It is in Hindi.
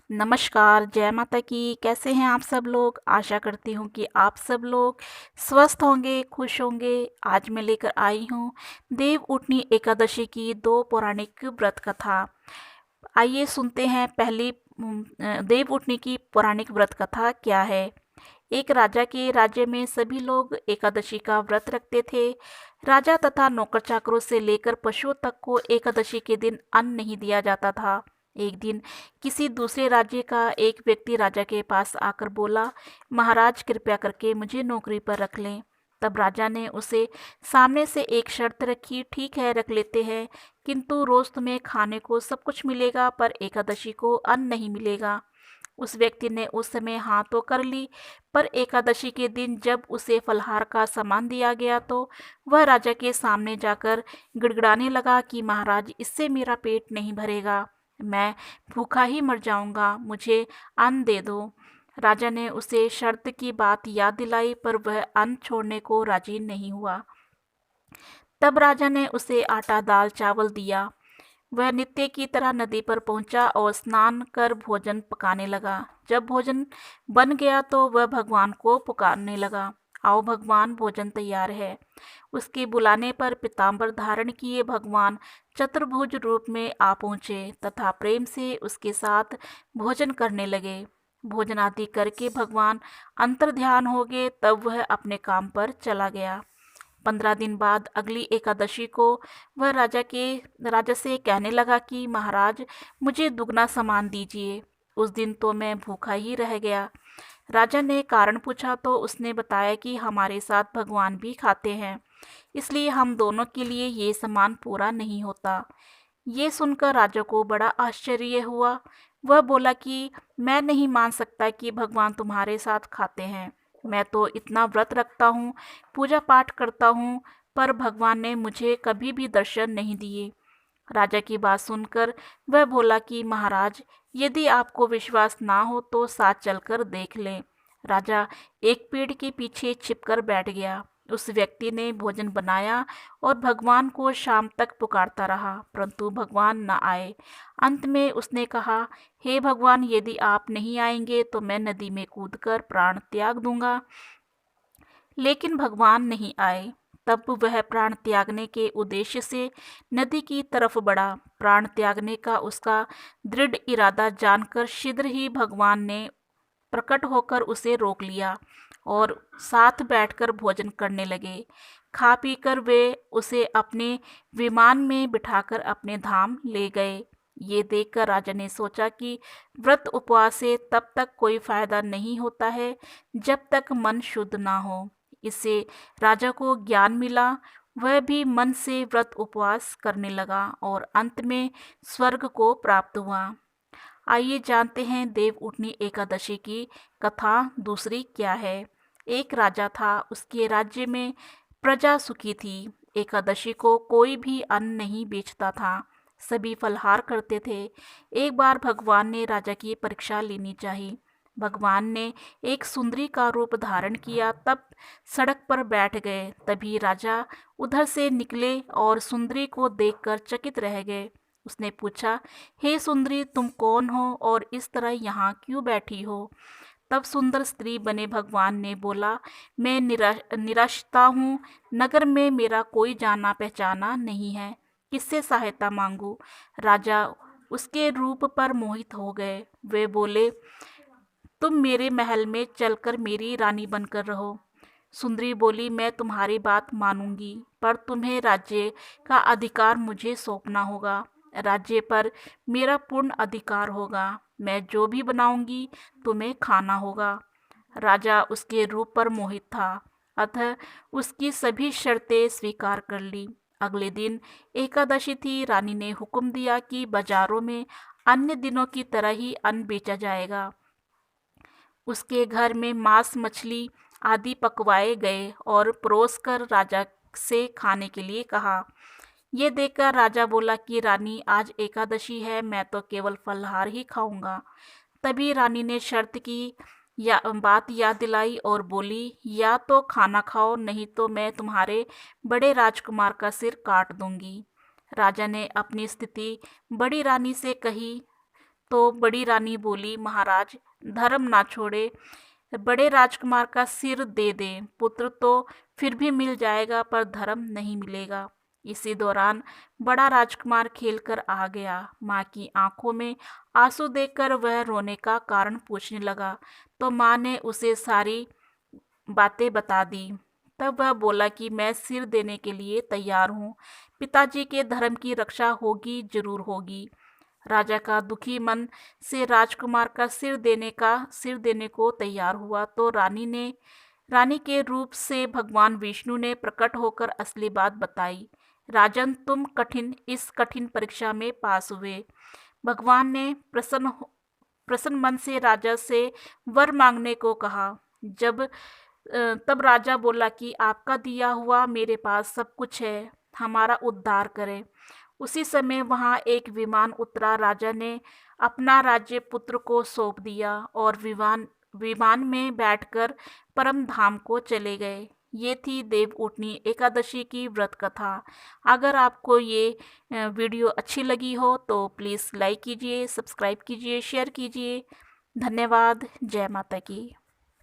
नमस्कार, जय माता की। कैसे हैं आप सब लोग? आशा करती हूँ कि आप सब लोग स्वस्थ होंगे, खुश होंगे। आज मैं लेकर आई हूँ देव उठनी एकादशी की 2 पौराणिक व्रत कथा। आइए सुनते हैं पहली देव उठनी की पौराणिक व्रत कथा क्या है। एक राजा के राज्य में सभी लोग एकादशी का व्रत रखते थे। राजा तथा नौकर-चाकरों से लेकर पशुओं तक को एकादशी के दिन अन्न नहीं दिया जाता था। एक दिन किसी दूसरे राज्य का एक व्यक्ति राजा के पास आकर बोला, महाराज कृपया करके मुझे नौकरी पर रख लें। तब राजा ने उसे सामने से एक शर्त रखी, ठीक है रख लेते हैं, किंतु रोज तुम्हें खाने को सब कुछ मिलेगा पर एकादशी को अन्न नहीं मिलेगा। उस व्यक्ति ने उस समय हाँ तो कर ली, पर एकादशी के दिन जब उसे फलाहार का सामान दिया गया तो वह राजा के सामने जाकर गिड़गिड़ाने लगा कि महाराज इससे मेरा पेट नहीं भरेगा, मैं भूखा ही मर जाऊंगा, मुझे अन्न दे दो। राजा ने उसे शर्त की बात याद दिलाई पर वह अन्न छोड़ने को राजी नहीं हुआ। तब राजा ने उसे आटा दाल चावल दिया। वह नित्य की तरह नदी पर पहुंचा और स्नान कर भोजन पकाने लगा। जब भोजन बन गया तो वह भगवान को पुकारने लगा, आओ भगवान भोजन तैयार है। उसके बुलाने पर पीताम्बर धारण किए भगवान चतुर्भुज रूप में आ पहुँचे तथा प्रेम से उसके साथ भोजन करने लगे। भोजन आदि करके भगवान अंतर्ध्यान हो गए, तब वह अपने काम पर चला गया। 15 दिन बाद अगली एकादशी को वह राजा से कहने लगा कि महाराज मुझे दुगना सामान दीजिए। उस दिन तो मैं भूखा ही रह गया। राजा ने कारण पूछा तो उसने बताया कि हमारे साथ भगवान भी खाते हैं, इसलिए हम दोनों के लिए ये सामान पूरा नहीं होता। ये सुनकर राजा को बड़ा आश्चर्य हुआ। वह बोला कि मैं नहीं मान सकता कि भगवान तुम्हारे साथ खाते हैं। मैं तो इतना व्रत रखता हूँ, पूजा पाठ करता हूँ, पर भगवान ने मुझे कभी भी दर्शन नहीं दिए। राजा की बात सुनकर वह बोला कि महाराज यदि आपको विश्वास ना हो तो साथ चलकर देख लें। राजा एक पेड़ के पीछे छिपकर बैठ गया। उस व्यक्ति ने भोजन बनाया और भगवान को शाम तक पुकारता रहा, परंतु भगवान न आए। अंत में उसने कहा, हे भगवान यदि आप नहीं आएंगे तो मैं नदी में कूदकर प्राण त्याग दूंगा। लेकिन भगवान नहीं आए। तब वह प्राण त्यागने के उद्देश्य से नदी की तरफ बढ़ा। प्राण त्यागने का उसका दृढ़ इरादा जानकर शीघ्र ही भगवान ने प्रकट होकर उसे रोक लिया और साथ बैठकर भोजन करने लगे। खा पीकर वे उसे अपने विमान में बिठाकर अपने धाम ले गए। ये देखकर राजा ने सोचा कि व्रत उपवास से तब तक कोई फायदा नहीं होता है जब तक मन शुद्ध ना हो। इससे राजा को ज्ञान मिला। वह भी मन से व्रत उपवास करने लगा और अंत में स्वर्ग को प्राप्त हुआ। आइए जानते हैं देव उठनी एकादशी की कथा दूसरी क्या है। एक राजा था, उसके राज्य में प्रजा सुखी थी। एकादशी को कोई भी अन्न नहीं बेचता था, सभी फलाहार करते थे। एक बार भगवान ने राजा की परीक्षा लेनी चाहिए। भगवान ने एक सुंदरी का रूप धारण किया, तब सड़क पर बैठ गए। तभी राजा उधर से निकले और सुंदरी को देखकर चकित रह गए। उसने पूछा, हे सुंदरी तुम कौन हो और इस तरह यहाँ क्यों बैठी हो? तब सुंदर स्त्री बने भगवान ने बोला, मैं निराश्रिता हूँ, नगर में मेरा कोई जाना पहचाना नहीं है, किससे सहायता मांगू? राजा उसके रूप पर मोहित हो गए। वे बोले, तुम मेरे महल में चलकर मेरी रानी बनकर रहो। सुंदरी बोली, मैं तुम्हारी बात मानूंगी, पर तुम्हें राज्य का अधिकार मुझे सौंपना होगा। राज्य पर मेरा पूर्ण अधिकार होगा। मैं जो भी बनाऊंगी तुम्हें खाना होगा। राजा उसके रूप पर मोहित था, अतः उसकी सभी शर्तें स्वीकार कर ली। अगले दिन एकादशी थी। रानी ने हुक्म दिया कि बाजारों में अन्य दिनों की तरह ही अन्न बेचा जाएगा। उसके घर में मांस मछली आदि पकवाए गए और परोस कर राजा से खाने के लिए कहा। ये देखकर राजा बोला कि रानी आज एकादशी है, मैं तो केवल फलाहार ही खाऊंगा। तभी रानी ने शर्त की या बात याद दिलाई और बोली, या तो खाना खाओ नहीं तो मैं तुम्हारे बड़े राजकुमार का सिर काट दूंगी। राजा ने अपनी स्थिति बड़ी रानी से कही तो बड़ी रानी बोली, महाराज धर्म ना छोड़े, बड़े राजकुमार का सिर दे दें। पुत्र तो फिर भी मिल जाएगा पर धर्म नहीं मिलेगा। इसी दौरान बड़ा राजकुमार खेलकर आ गया। माँ की आंखों में आंसू देखकर वह रोने का कारण पूछने लगा, तो माँ ने उसे सारी बातें बता दी। तब वह बोला कि मैं सिर देने के लिए तैयार हूँ, पिताजी के धर्म की रक्षा होगी, जरूर होगी। राजा का दुखी मन से राजकुमार का सिर देने को तैयार हुआ तो रानी के रूप से भगवान विष्णु ने प्रकट होकर असली बात बताई। राजन, तुम इस कठिन परीक्षा में पास हुए। भगवान ने प्रसन्न मन से राजा से वर मांगने को कहा। तब राजा बोला कि आपका दिया हुआ मेरे पास सब कुछ है, हमारा उद्धार करें। उसी समय वहां एक विमान उतरा। राजा ने अपना राज्य पुत्र को सौंप दिया और विमान में बैठकर परम धाम को चले गए। ये थी देव उठनी एकादशी की व्रत कथा। अगर आपको ये वीडियो अच्छी लगी हो तो प्लीज़ लाइक कीजिए, सब्सक्राइब कीजिए, शेयर कीजिए। धन्यवाद। जय माता की।